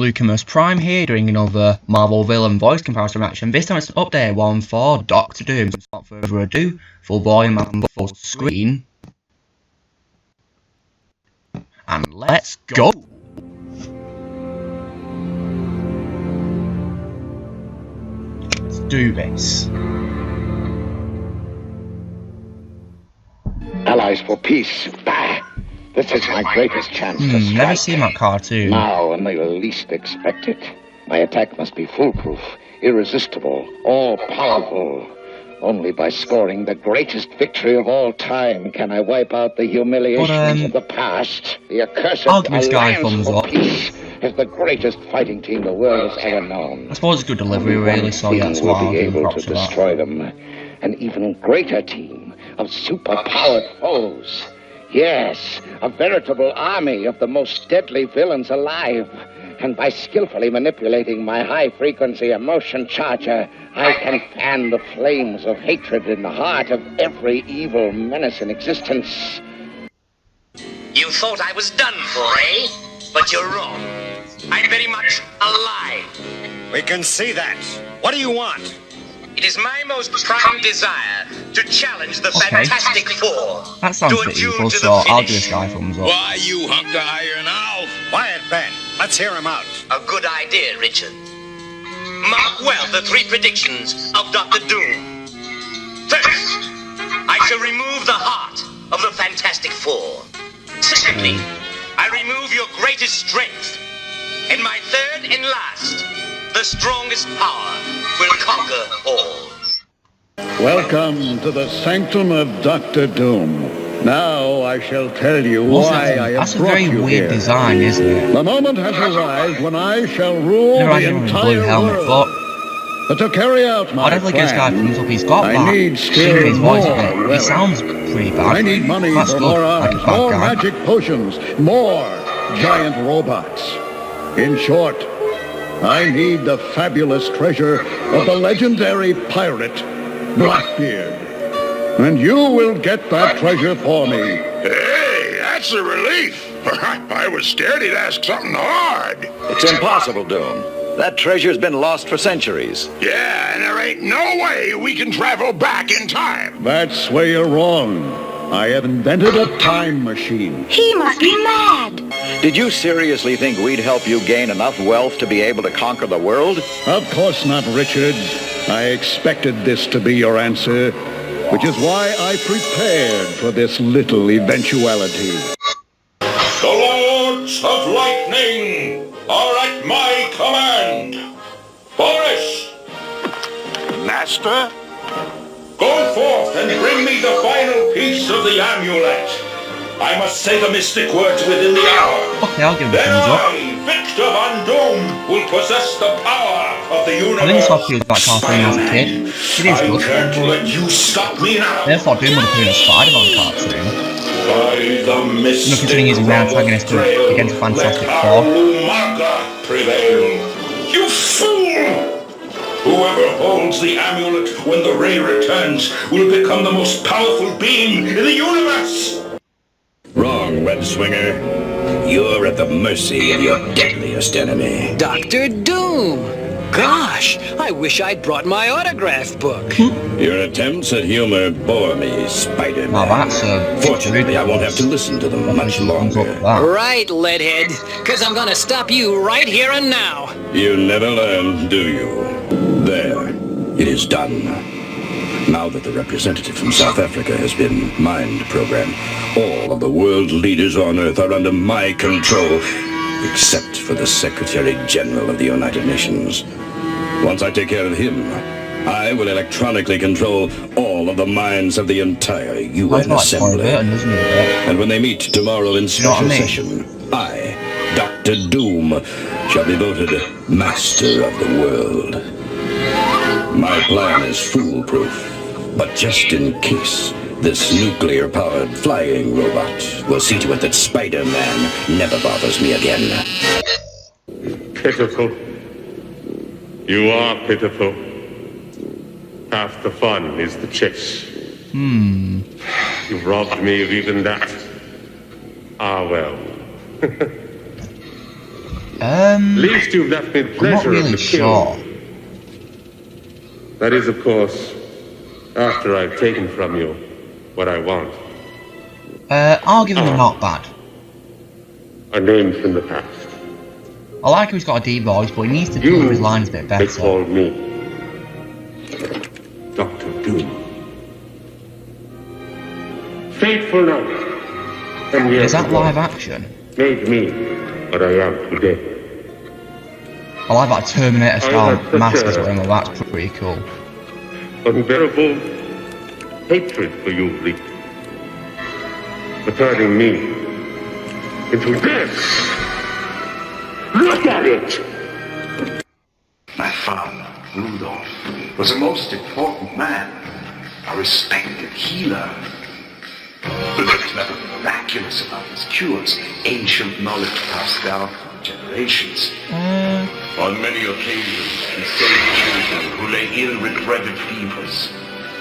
Lucamus Prime here, doing another Marvel villain voice comparison reaction. This time it's an update one for Doctor Doom. So without further ado, full volume and full screen. And let's go! Let's do this. Allies for peace. Bah! This is my greatest chance to strike. Never seen that cartoon. Now, when they least expect it. My attack must be foolproof, irresistible, all-powerful. Only by scoring the greatest victory of all time can I wipe out the humiliations of the past. The accursed Alchemist guy thumbs for up. peace is the greatest fighting team the world has ever known. I suppose it's good delivery, really, so yeah, that's why I'll be give able props to for that. destroy them. An even greater team of super-powered foes. Yes, a veritable army of the most deadly villains alive. And by skillfully manipulating my high-frequency emotion charger, I can fan the flames of hatred in the heart of every evil menace in existence. You thought I was done for, eh? But you're wrong. I'm very much alive. We can see that. What do you want? It is my most prime desire to challenge the Fantastic Four. That sounds to pretty attune evil, to so the I'll give finish. this guy thumbs up. Why, you hunk of iron owl? Quiet, Ben. Let's hear him out. A good idea, Richard. Mark well the three predictions of Dr. Doom. First, I shall remove the heart of the Fantastic Four. Secondly, I remove your greatest strength. And my third and last, the strongest power will conquer all. Welcome to the sanctum of Dr. Doom. Now I shall tell you why I have That's a brought very you weird here. design, isn't it? The moment has arrived when I shall rule Never the had him with a blue entire helmet, world. but But to carry out my I'll definitely give this guy plan, thumbs up. He's got I that need sheen still in his voice a more bit. He relics. sounds pretty bad. I need money That's for good, more like a arms, bad more guy. magic potions, more giant robots. In short, I need the fabulous treasure of the legendary pirate, Blackbeard. And you will get that treasure for me. Hey, that's a relief. I was scared he'd ask something hard. It's impossible, Doom. That treasure's been lost for centuries. Yeah, and there ain't no way we can travel back in time. That's where you're wrong. I have invented a time machine. He must be mad. Did you seriously think we'd help you gain enough wealth to be able to conquer the world? Of course not, Richard. I expected this to be your answer, which is why I prepared for this little eventuality. The Lords of Lightning are at my command. Boris! Master? Go forth and bring me the final piece of the amulet. I must say the mystic words within the hour. Okay, I'll give him a Then thumbs up. I, Victor Von Doom, will possess the power of the universe. I think it's what he was that cartoon as a kid. It is I good. can't let you stop me now. Therefore, Doom would have been a Spider-Man cartoon. By the mystic considering he's a main antagonist against Fantastic let Four. Umaga prevail. You fool! Whoever holds the amulet when the ray returns will become the most powerful being in the universe! Wrong, Web Swinger. You're at the mercy of your deadliest enemy. Dr. Doom! Gosh, I wish I'd brought my autograph book. Your attempts at humor bore me, Spider-Man. Now that's a... Fortunately, I won't have to listen to them much thumbs up longer. for that. Right, Leadhead, because I'm gonna stop you right here and now. You never learn, do you? There. It is done. Now that the representative from South Africa has been mind-programmed, all of the world leaders on Earth are under my control, except for the Secretary General of the United Nations. Once I take care of him, I will electronically control all of the minds of the entire UN That's like Assembly. Burton, isn't it? And when they meet tomorrow in know what I special mean? session, I, Dr. Doom, shall be voted Master of the World. My plan is foolproof, but just in case, this nuclear-powered flying robot will see to it that Spider-Man never bothers me again. Pitiful. You are pitiful. Half the fun is the chase. You've robbed me of even that. Ah, well. At least you've left me the I'm not pleasure of really the sure. kill. That is, of course, after I've taken from you what I want. I'll give him a not bad. A name from the past. I like how he's got a deep voice, but he needs to deliver his lines a bit They better. call me Dr. Doom. Fateful night. And yet Is that live action? made me what I am today. I like that Terminator I style have such mask as a- well, that's pretty cool. Unbearable hatred for you, Lee. For turning me into this. Look at it! My father, Rudolph, was a most important man, a respected healer. But there was nothing miraculous about his cures, ancient knowledge passed down for generations. On many occasions, he saved children who lay ill with dreaded fevers.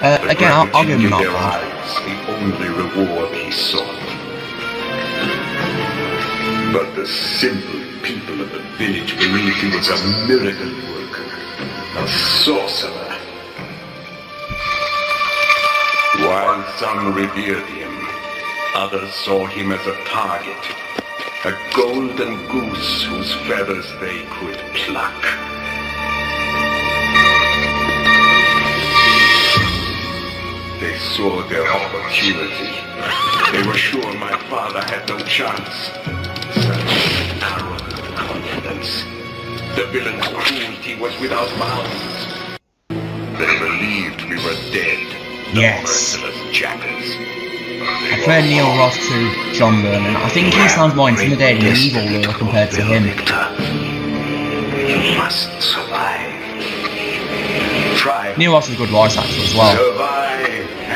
Again, I'll give him a not their bad. eyes the only reward he sought. But the simple people of the village believed he was a miracle worker, a sorcerer. While some revered him, others saw him as a target, a golden goose whose feathers they could pluck. They saw their opportunity. They were sure my father had no chance. Such arrogant confidence. The villain's cruelty was without bounds. They believed we were dead. Yes. Merciless jackals. I prefer Neil Ross to John Vernon. I think he sounds more intimidating and evil though compared to him. You must survive. Try. Neil Ross is a good voice actor as well. Survive.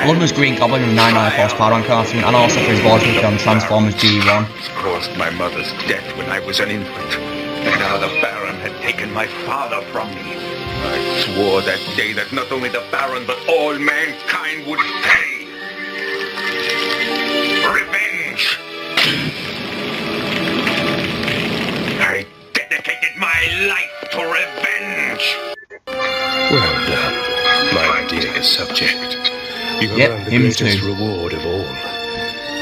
London's Green Goblin with 99 horsepower on cartoon, and also for his voice work on Transformers G1. Caused my mother's death when I was an infant. And now the Baron had taken my father from me. I swore that day that not only the Baron, but all mankind would pay. Revenge! I dedicated my life to revenge! Well done, my dear subject. You have earned the greatest reward of all.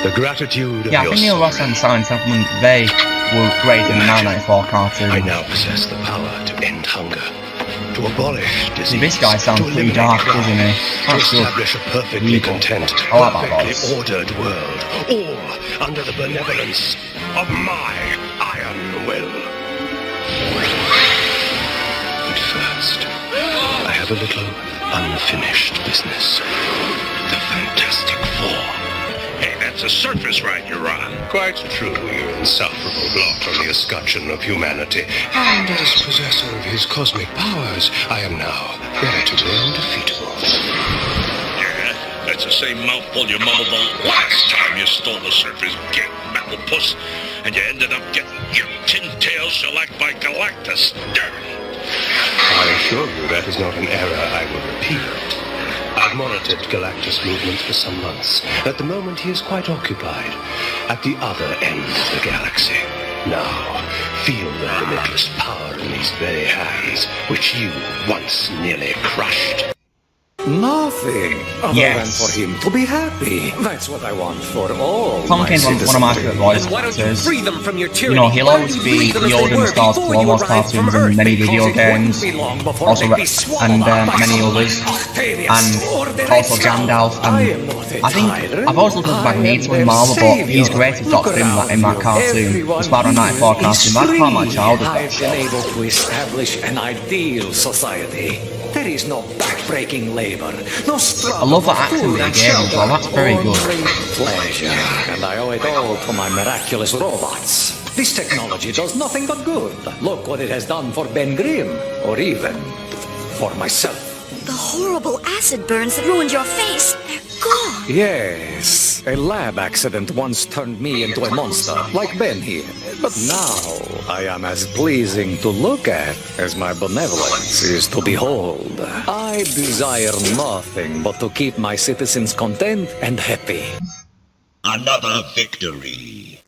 The gratitude of Yeah, I your think Neil Ross and Silent Supplement, they were great in the 1994 cartoon. I now possess the power to end hunger, to abolish disease. See, this guy sounds to pretty eliminate dark, crime, doesn't he? to That's good. establish a perfectly Evil. content, I like that perfectly voice. ordered world, all under the benevolence of my iron will. But first, I have a little unfinished business. The Fantastic Four. Hey, that's a surface ride you're on. Quite true, you insufferable blot on the escutcheon of humanity. And as possessor of his cosmic powers, I am now relatively undefeatable. Yeah, that's the same mouthful you mumbled the last time you stole the surface gate, metal puss, and you ended up getting your tin tail shellacked by Galactus. I assure you that is not an error I will repeat. I've monitored Galactus' movements for some months. At the moment, he is quite occupied at the other end of the galaxy. Now, feel the limitless power in these very hands, which you once nearly crushed. Nothing other Yes. than for him to be happy. That's what I want for all Tom my Kane's one of my citizens. favourite voice Then why don't you actors. free them from your You tyranny? know, he'll Why always don't you be leave them as the they older were stars before for you most arrived from cartoons and Earth? many Because video it wouldn't games, be long before also they'd be swallowed and up by many some others, Octavius and or the also Red Skull. Gandalf. I And am not a I think tyrant. I've always looked at I am Magneto in their Marvel, but he's savior. great as Look Doctor around in that you. cartoon. Everyone It's about a here 94 is cartoon. That's part of my free. childhood. I've that been show. able to establish an ideal society. There is no backbreaking labor, no struggle. I love that for accent food that and he gave as well. That's very shelter. good. Only pleasure, and I owe it all to my miraculous robots. This technology does nothing but good. Look what it has done for Ben Grimm, or even for myself. The horrible acid burns that ruined your face, they're gone. Yes, a lab accident once turned me into a monster, like Ben here. But now I am as pleasing to look at as my benevolence is to behold. I desire nothing but to keep my citizens content and happy. Another victory.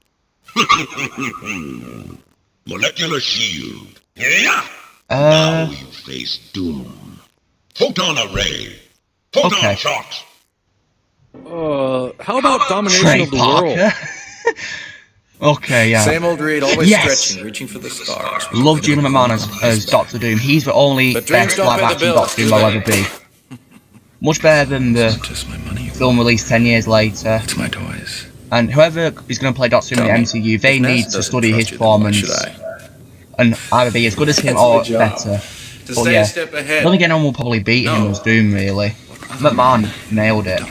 Molecular shield. Yeah. Now you face doom. Photon array. Photon shock. How about domination Trey of the Parker. world? Okay, yeah. Same old Reed, always Yes! stretching, reaching for the stars. Love Juno McMahon as Doctor Doom. He's the only But dreams best don't live pay the action bills, Doctor Doom do I'll they? ever be. Much better than the film released 10 years later. It's my toys. And whoever is going to play Doctor Doom in the MCU, they if NASA need to doesn't study his trust you, then why performance should I? and either be as good as him That's or my job. better. To But stay yeah, a step ahead. I don't think anyone will probably beat him as Doom, really. McMahon nailed it.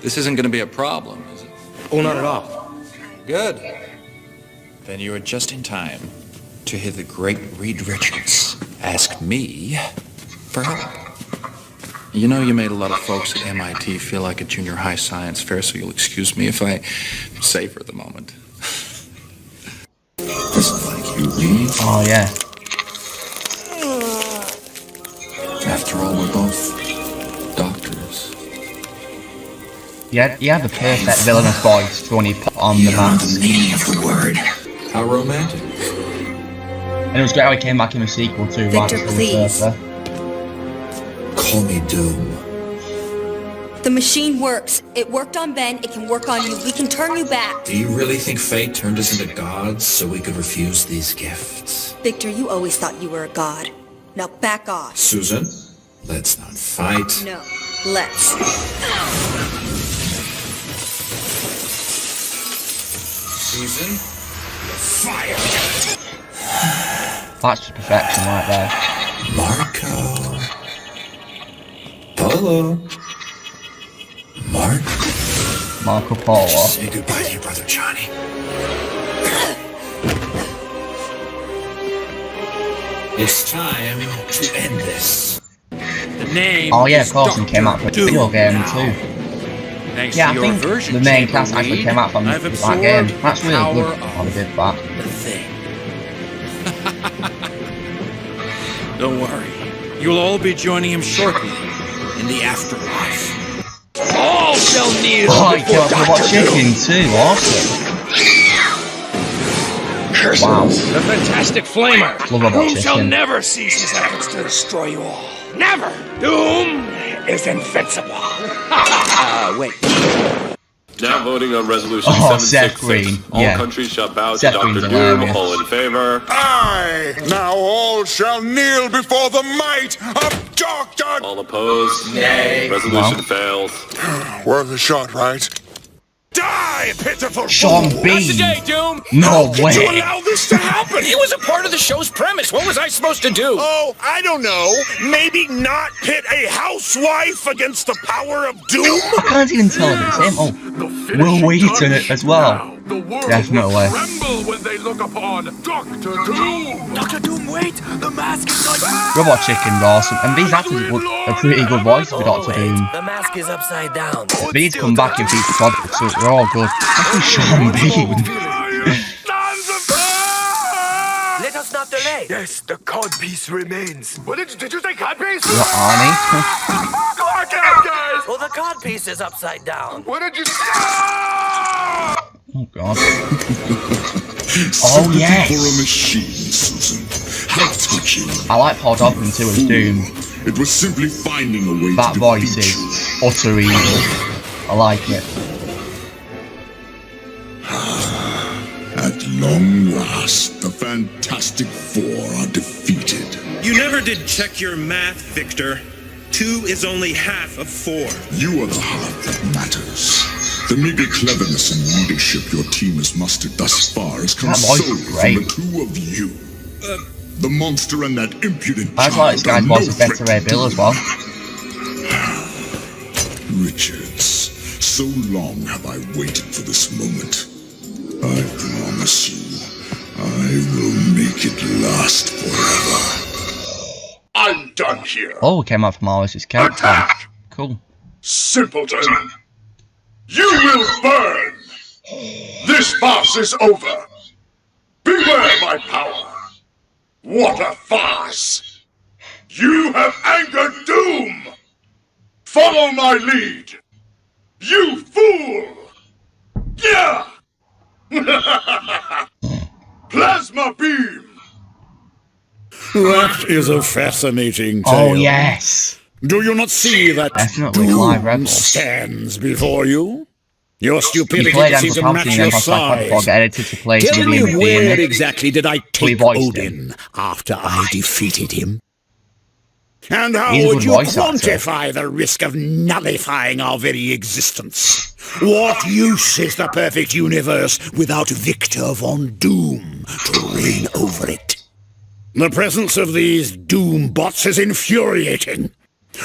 This isn't going to be a problem, is it? Oh, not at all. Good. Then you are just in time to hear the great Reed Richards ask me for help. You know, you made a lot of folks at MIT feel like a junior high science fair, so you'll excuse me if I savor the moment. Just like you, Reed. Oh, yeah. After all, we're both doctors. He had the perfect villainous voice for when he put on the mask. meaning of the word. How romantic. And it was great how he came back in the sequel too, right? Victor, please. Call me Doom. The machine works. It worked on Ben. It can work on you. We can turn you back. Do you really think fate turned us into gods so we could refuse these gifts? Victor, you always thought you were a god. Now back off. Susan, let's not fight. No. Let's. Susan, fire! That's just perfection right there. Marco. Polo. Marco Polo. Say goodbye to your brother, Johnny. It's time to end this. The name Oh yeah, of is course, he Dr. came out for the Doom video game now. too. Thanks Yeah, to I your think version, the main Chamber cast actually Reed, came out from I've that absorbed game. That's the really power good. of How they did that. the thing. Don't worry. You'll all be joining him shortly in the afterlife. All shall kneel Oh, he came before out for Dr. Robot Chicken too. Awesome. Wow. The fantastic flamer. Love Robot Doom shall Chicken. never cease his efforts to destroy you all. Never. Doom is invincible. Wait. Now voting on resolution Oh, Seth 766. Green. All Yeah. countries shall bow Seth to Dr. Green's Doom. hilarious. All in favor. Aye! Now all shall kneel before the might of Dr. All opposed. Nay. Resolution fails. Worth a shot, right? Die, pitiful Sean fool! Bean. Doom. No To way. allow this to happen! It was a part of the show's premise. What was I supposed to do? Oh, I don't know. Maybe not pit a housewife against the power of doom? I can't even tell if it's him. Oh, Will Wheaton as well. Definitely. Tremble when they look upon Dr. Doom! Dr. Doom, wait! The mask is not... Robot Chicken's awesome, and these actors were a pretty good voice for Doctor Doom. The mask is upside down. They need to come back in future projects, so they're all good. Actually, Sean Bean. Let us not delay. Yes, the cod piece remains. What did you say, cod piece? What, Arnie? Guys! Well, the cod piece is upside down. What did you say? Oh god. Oh yes! For a machine, Susan. How touching. I like Paul Dogman too as Doom. It was simply finding a way That to voice defeat is utter evil. I like it. At long last, the Fantastic Four are defeated. You never did check your math, Victor. 2 is only half of 4. You are the heart that matters. The meager cleverness and leadership your team has mustered thus far has come That voice solely is great. from the two of you. The monster and that impudent I just like this guy's child are voice is better Ray Bill as well. Richards, so long have I waited for this moment. I promise you, I will make it last forever. I'm done here. Oh, it came out from Alice's character. Attack! Cool. Simpleton! You will burn! This farce is over! Beware my power! What a farce! You have angered Doom! Follow my lead! You fool! Yeah! Plasma beam! That is a fascinating tale. Oh, yes. Do you not see that Definitely Clive doom Rebel. stands before you? Your You stupidity played seems to Emperor match Palpatine your and Emperor Psychotic size. get edited to play Tell me William where Dean. exactly did I take voiced Odin after I defeated him? And how He's a would good you voice actor. quantify the risk of nullifying our very existence? What use is the perfect universe without Victor Von Doom to reign over it? The presence of these Doom bots is infuriating.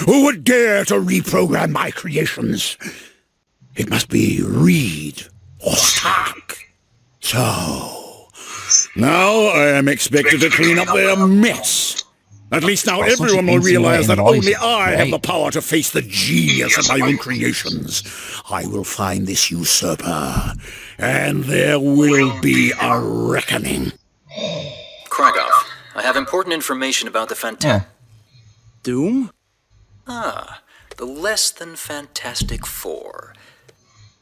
Who would dare to reprogram my creations? It must be Reed or Stark. So, now I am expected to clean up their mess. At least now That's such everyone an will realize that insinuating only voice. I have Great. the power to face the genius of my own creations. I will find this usurper, and there will be a reckoning. Kragoff, I have important information about the Yeah. Doom? the less than fantastic four.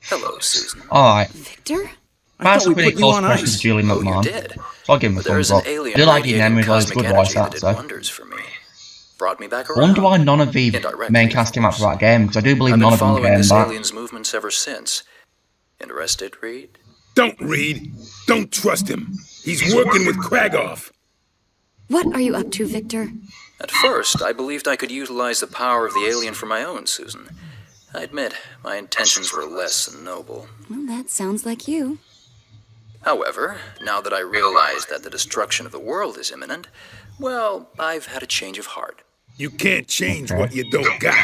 Hello, Susan. Alright. Victor? That's a we pretty put you close on question ice. to Julie Oh, you McMahon. did? So I'll give him a But there thumbs is an up. alien I do like his radiating memories, he's a cosmic good energy voice that did actor. wonders for me. Brought me back I around. wonder why none of the Indirectly, main cast came out for that game, because I do believe I've none been of them following came this back. alien's movements ever since. Interested, Reed? Don't read. Don't trust him. He's working with Kragoff. What are you up to, Victor? At first, I believed I could utilize the power of the alien for my own, Susan. I admit, my intentions were less than noble. Well, that sounds like you. However, now that I realize that the destruction of the world is imminent, well, I've had a change of heart. You can't change what you don't got.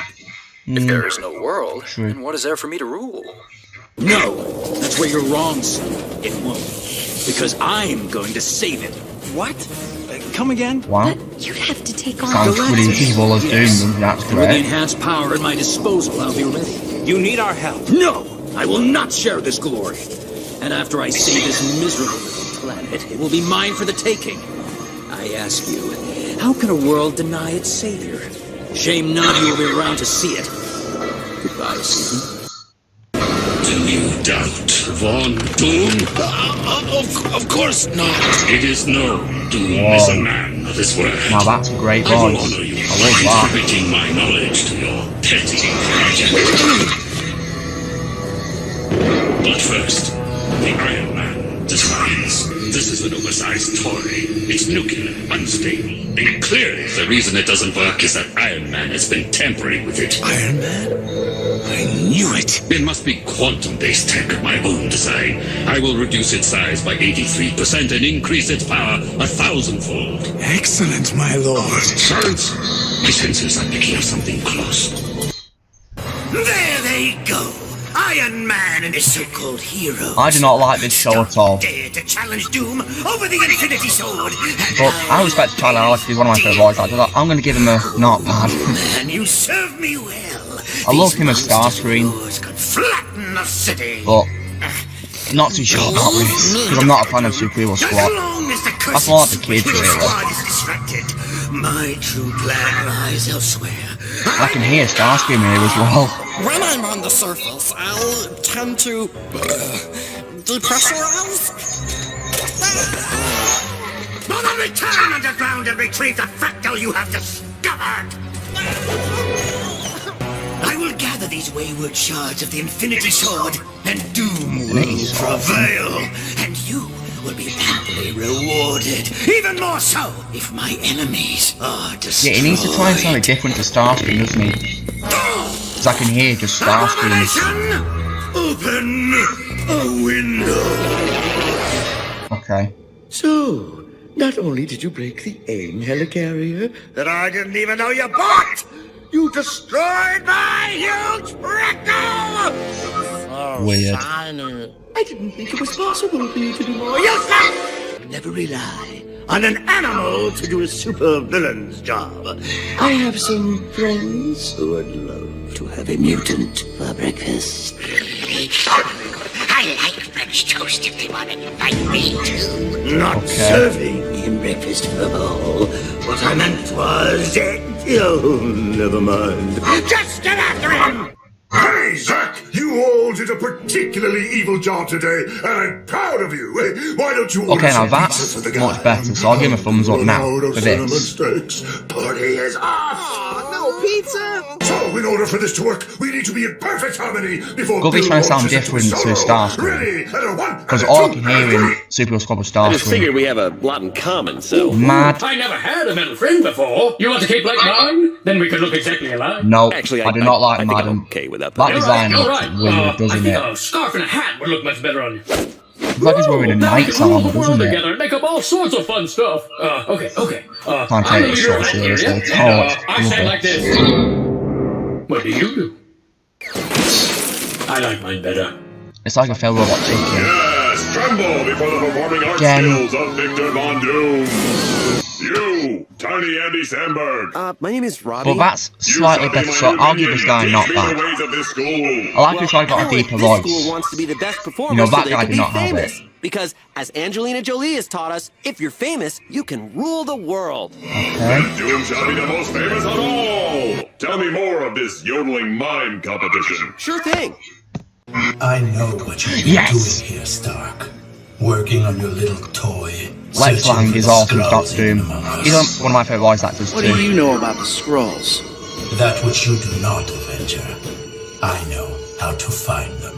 If there is no world, then what is there for me to rule? No, that's where you're wrong, son. It won't. Because I'm going to save it. What? Come again? Wow. You'd have to take on Sounds pretty evil as Doom, that's With the correct. enhanced power at my disposal, I'll be ready. You need our help. No! I will not share this glory. And after I save this miserable little planet, it will be mine for the taking. I ask you, how can a world deny its savior? Shame none of you will be around to see it. Goodbye, Susan. Do you doubt Von Doom? Of course not. It is known Doom is a man of his word. Now that's a great I will voice. honor you I by love that. contributing my knowledge to your petty project. But first, the Iron Man designs. This is an oversized toy. It's nuclear, unstable. And clearly the reason it doesn't work is that Iron Man has been tampering with it. Iron Man? I knew it. It must be quantum-based tech of my own design. I will reduce its size by 83% and increase its power 1,000-fold. Excellent, my lord. Silence! My senses are picking up something close. There they go. Iron Man and his so-called hero. I do not like this show at all. Dare to challenge Doom over the Infinity Sword. But I respect Tyler Alex, he's one of my favourite voice actors. I'm going to give him a not bad. Man, you serve me well. I love him as Starscream, Flatten the city. but not too sure about this, because I'm not a fan of Super Hero Squad. That's more like the kids, really. Is distracted. My true plan lies elsewhere. I can hear Starscream here as well. When I'm on the surface, I'll tend to depressurize. For the return underground and retrieve the fractal you have discovered. I will gather these wayward shards of the Infinity Sword, and Doom will prevail, and you will be amply rewarded. Even more so if my enemies are destroyed. Yeah, he needs to try and sound different to Starscream, doesn't he? Because I can hear just Starscream. Open a window. Okay. So, not only did you break the AIM helicarrier that I didn't even know you bought, you destroyed my huge fractal! Weird. I didn't think it was possible for you to do more. Useless! Never rely on an animal to do a super villain's job. I have some friends who would love to have a mutant for breakfast. I like French toast if they want to invite me to. Not serving him breakfast for all. What I meant was... oh, never mind. Just get after him! Hey, Zack! You all did a particularly evil job today, and I'm proud of you. Why don't you Okay, now that's much better, so I'll give him a thumbs up now for this. mistakes? Party is off! No pizza! So, in order for this to work, we need to be in perfect harmony before Goofy's trying to sound different to Starscream, because all I can hear in Super Squad was I just figured Starscream. we have a lot in common, so... Mad. I never had a metal friend before. You want to keep like mine? Then we could look exactly alike. No, Actually, I do not like I think I'm Madden. okay without That that. design You're looks right. weird, doesn't I think it? a scarf and a hat would look much better on you. It's like he's wearing a knight's Rule armor, the world doesn't it? together and make up all sorts of fun stuff. Okay. Can't I'm take the it leader so of that seriously. area, It's and, hard. I say like this. What do you do? I like mine better. It's like a failed robot chicken. Yes, tremble before the performing arts Again. skills of Victor Von Doom. You, Tiny Andy Samberg. My name is Robbie. But that's slightly better, so I'll give this guy not that. Ways of this school. I like this guy got a deeper voice. School wants to be the best performer, You know, that so they guy can did be not have famous. it. Because, as Angelina Jolie has taught us, if you're famous, you can rule the world. Then Doom shall be the most famous of all. Tell me more of this yodeling mime competition. Sure thing. I know what you're Yes. doing here, Stark. Working on your little toy. Lex searching Lang for is the awesome as Skrulls Doctor Doom. hidden among us. He's one of my favourite voice actors What too. do you know about the Skrulls? That which you do not, Avenger. I know how to find them.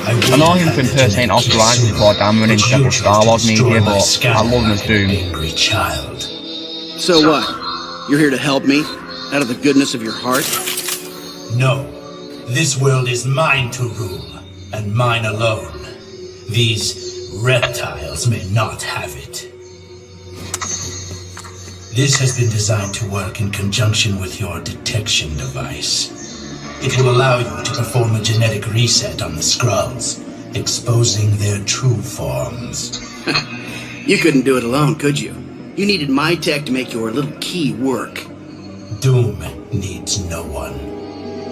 I know him for impersonating Oscar Isaac before Dameron in several Star Wars media, but I love him as Doom. Angry child. So what? You're here to help me? Out of the goodness of your heart? No. This world is mine to rule, and mine alone. These reptiles may not have it. This has been designed to work in conjunction with your detection device. It will allow you to perform a genetic reset on the Skrulls, exposing their true forms. You couldn't do it alone, could you? You needed my tech to make your little key work. Doom needs no one.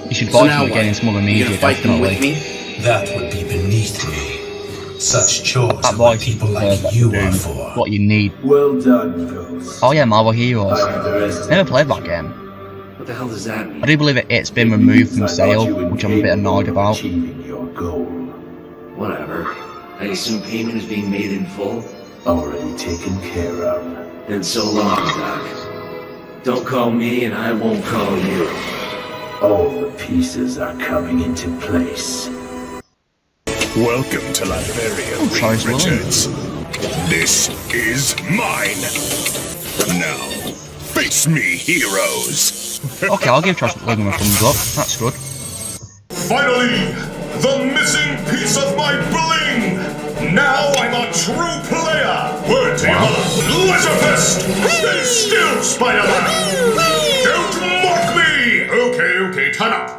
You should So voice now him again in what? some other You media, gonna fight them with definitely. me? That would be beneath me. Such chores That are what voice people is like perfect you for are Doom. for. What you need. Well done, Ghost. Oh yeah, Marvel Heroes. I have the rest. Never played that game. What the hell does that mean? I do believe it's been removed from sale, which I'm a bit annoyed about. Achieving your goal. Whatever. I assume payment is being made in full? Already taken care of. Then so long, Doc. Don't call me and I won't call you. All the pieces are coming into place. Welcome to Latveria, Oh, sorry, Reed Richards. This is mine. Now, face me, heroes. Okay, I'll give Josh Logan a thumbs up. That's good. Finally, the missing piece of my bling. Now I'm a true player. Word to your mother. Laserfist! Stay still, Spider-Man. Don't mock me. Okay, time up.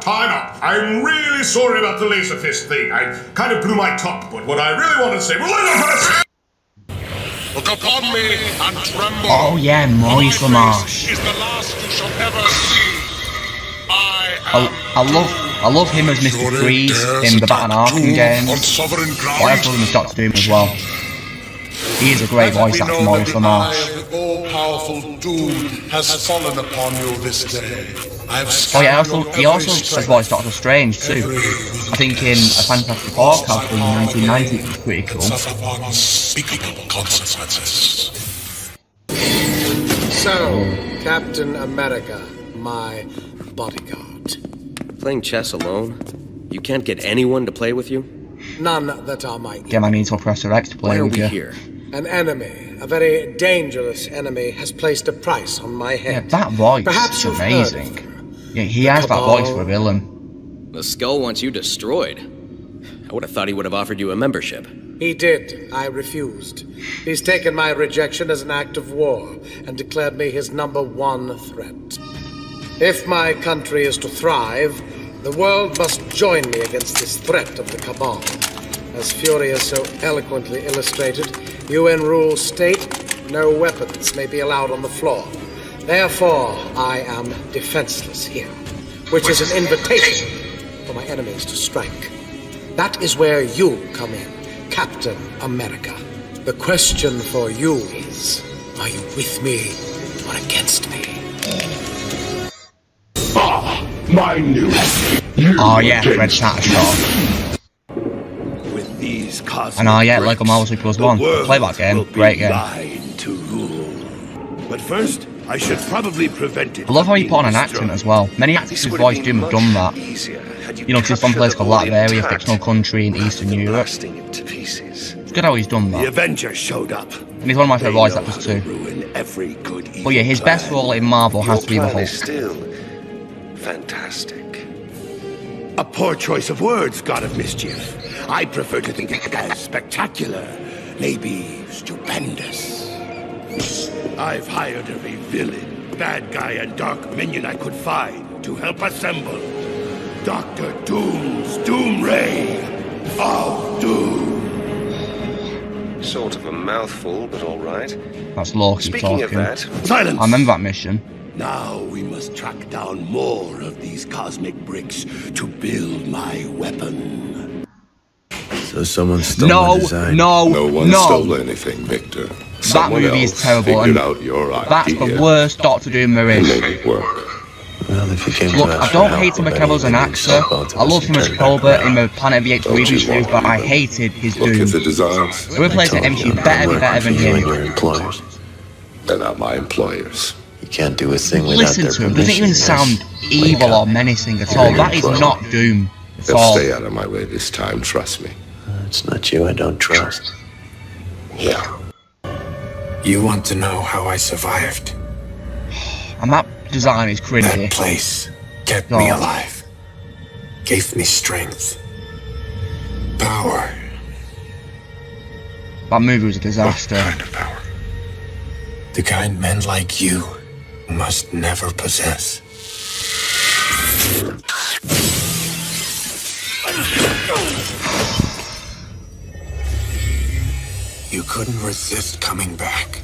I'm really sorry about the Laserfist thing. I kind of blew my top, but what I really wanted to say was Laserfist! Look upon me and tremble. Oh yeah, Moist Marsh. Is the last you shall ever see. I love him as Mr. Freeze in the Batman Arkham games. But I also love him as Doctor Doom as well. He is a great voice actor, Maurice LaMarche. The all-powerful Doom has fallen upon you this day. Oh yeah, he also has voiced Doctor Strange too. I think in A Fantastic Four character in 1990, it was pretty cool. Unspeakable consequences. So, Captain America, my bodyguard. Playing chess alone? You can't get anyone to play with you? None that are my Game I need to press X to play Why are with we you. here? An enemy, a very dangerous enemy, has placed a price on my Yeah, head. that voice Perhaps is you've heard amazing. Yeah, he has that voice for a villain. The Skull wants you destroyed. I would have thought he would have offered you a membership. He did. I refused. He's taken my rejection as an act of war and declared me his #1 threat. If my country is to thrive, the world must join me against this threat of the Cabal. As Fury has so eloquently illustrated, UN rules state no weapons may be allowed on the floor. Therefore, I am defenseless here, which is an invitation for my enemies to strike. That is where you come in, Captain America. The question for you is, are you with me or against me? My new. Oh yeah, Red Shatter Shot. With these And oh yeah, Lego Marvel Super Plus 1. Play that game, great game. To rule. But first, I should probably prevent it. I love how you put on an accent as well. Many actors who voice Doom have done that. You know, because it's one place called Latveria, a fictional country in Eastern Europe. It's good how he's done that. The Avengers showed up. And he's one of my favourite voice actors too. But yeah, his best role in Marvel has to be the Hulk. Still fantastic. A poor choice of words, God of Mischief. I prefer to think it as spectacular, maybe stupendous. I've hired every villain, bad guy, and dark minion I could find to help assemble Dr. Doom's Doom Ray of Doom. Sort of a mouthful, but all right. That's Loki Speaking talking. of that, silence. I remember that mission. Now we must track down more of these cosmic bricks to build my weapon. So someone stole my design. No one stole anything, Victor. That movie is terrible, and that's the worst Doctor Doom there is. Well, if you came Look, to I don't hate Henry Cavill as an actor. I love him as Colbert in the Planet of the Apes reboot series, but I hated his Doom. The replacement MCU better be better than him. They're not my employers. You can't do a thing without Listen their to him, doesn't even sound evil or menacing at all. That is not Doom at They'll all. stay out of my way this time, trust me. It's not you I don't trust. Yeah. You want to know how I survived? And that design is cringy. That place kept me alive. Gave me strength. Power. That movie was a disaster. What kind of power? The kind men like you must never possess. You couldn't resist coming back.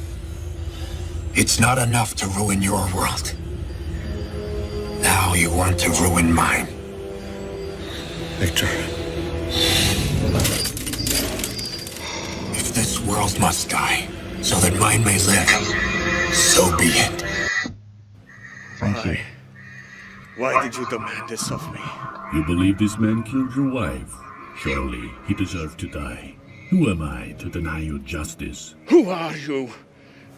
It's not enough to ruin your world. Now you want to ruin mine. Victor. If this world must die, so that mine may live, so be it. Thank you. Why did you demand this of me? You believe this man killed your wife? Surely he deserved to die. Who am I to deny you justice? Who are you?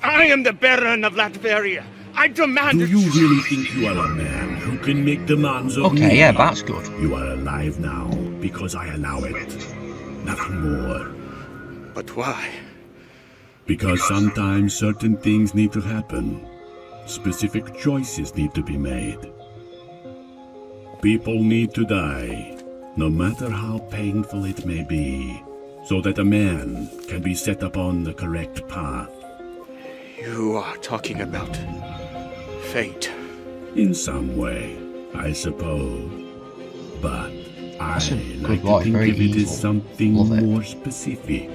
I am the Baron of Latveria. I demand. Do you really think you are a man who can make demands of me? Okay, yeah, that's good. You are alive now because I allow it. Nothing more. But why? Because sometimes certain things need to happen. Specific choices need to be made. People need to die, no matter how painful it may be, so that a man can be set upon the correct path. You are talking about fate. In some way, I suppose. But I like boy, to think very of it evil. as something more specific.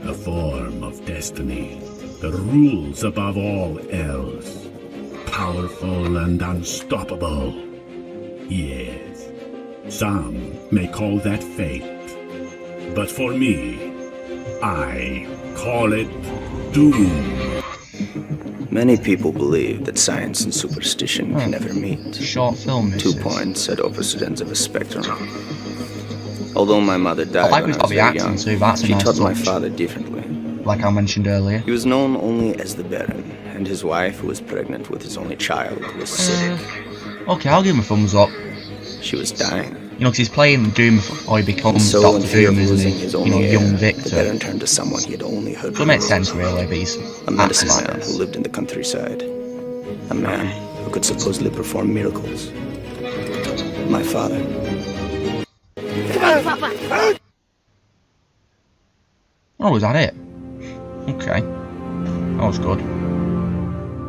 A form of destiny. The rules above all else. Powerful and unstoppable. Yes. Some may call that fate. But for me, I call it doom. Many people believe that science and superstition can never meet. Short film, 2 points at opposite ends of a spectrum. Although my mother died like when we've I got was the very accent young, too, that's a she nice taught my touch. father differently. Like I mentioned earlier. He was known only as the Baron, and his wife, who was pregnant with his only child, was sick. Okay, I'll give him a thumbs up. She was dying. You know, because he's playing Doom before he becomes So in Doctor fear Doom, of isn't losing he? his You only know, heir, young the Victor. Baron turned to someone he had only heard So it makes sense, really, but he's a medicine man acting-wise. who lived in the countryside. A man who could supposedly perform miracles. My father. Oh, is that it? Okay. That was good.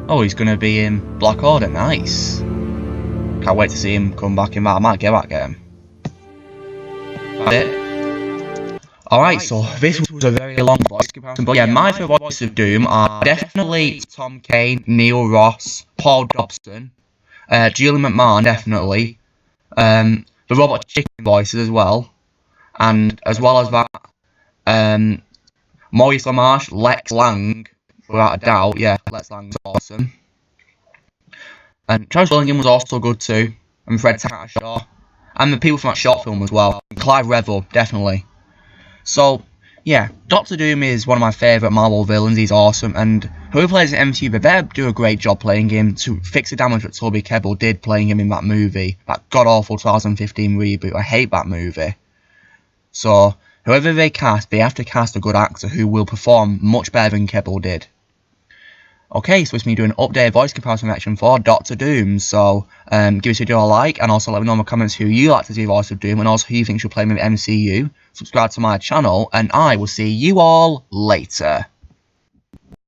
Oh, he's going to be in Black Order. Nice. Can't wait to see him come back in that. I might get that game. That's it. Alright, so this was a very long voice comparison. But yeah, my favourite voices of Doom are definitely Tom Kane, Neil Ross, Paul Dobson, Julie McMahon, definitely. The Robot Chicken voices as well. And as well as that, Maurice LaMarche, Lex Lang, without a doubt, yeah, Lex Lang's awesome. And Travis Willingham was also good too. and Fred Tatasciore, and the people from that short film as well. Clive Revill, definitely. So, yeah, Doctor Doom is one of my favourite Marvel villains. He's awesome, and whoever plays the MCU, they better do a great job playing him to fix the damage that Toby Kebbell did playing him in that movie. That god-awful 2015 reboot. I hate that movie. So, whoever they cast, they have to cast a good actor who will perform much better than Kebbell did. Okay, so it's me doing an updated voice comparison reaction for Doctor Doom. So, give this video a like, and also let me know in the comments who you like to see the voice of Doom, and also who you think should play him in the MCU. Subscribe to my channel, and I will see you all later.